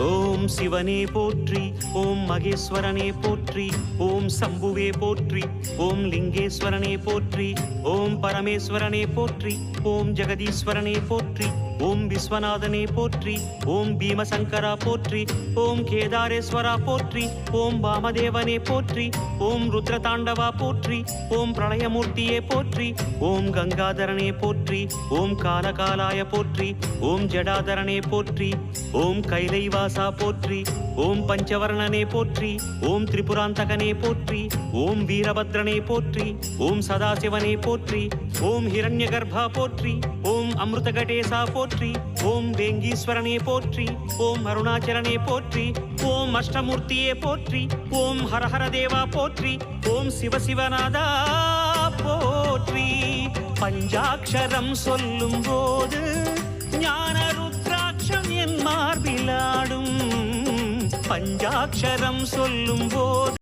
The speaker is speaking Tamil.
ஓம் சிவனே போற்றி, ஓம் மகேஸ்வரனே போற்றி, ஓம் சம்புவே போற்றி, ஓம் லிங்கேஸ்வரனே போற்றி, ஓம் பரமேஸ்வரனே போற்றி, ஓம் ஜெகதீஸ்வரனே போற்றி, ஓம் விஸ்வநாதனே போற்றி, ஓம் பீமசங்கரா போற்றி, ஓம் கேதாரேஸ்வரா போற்றி, ஓம் வாமதேவனே போற்றி, ஓம் ருத்ரதாண்டவா போற்றி, ஓம் பிரளயமூர்த்தியே போற்றி, ஓம் கங்காதரனே போற்றி, ஓம் காலகாலாய போற்றி, ஓம் ஜடாதரனே போற்றி, ஓம் கைலைவாசா போற்றி, ஓம் பஞ்சவர்ணனே போற்றி, ஓம் திரிபுராந்தகனே போற்றி, ஓம் வீரபத்ரனே போற்றி, ஓம் சதாசிவனே போற்றி, ஓம் ஹிரண்யகர்பா போற்றி, ஓம் அமிர்தகடேசா போற்றி, ஓம் வேங்கீஸ்வரனே போற்றி, ஓம் அருணாச்சலனே போற்றி, ஓம் அஷ்டமூர்த்தியே போற்றி, ஓம் ஹரஹர தேவா போற்றி, ஓம் சிவசிவநாதா போற்றி. பஞ்சாட்சரம் சொல்லும் போது ஞான ருத்ராட்சம் என் மார்பிலாடும். பஞ்சாட்சரம் சொல்லும் போது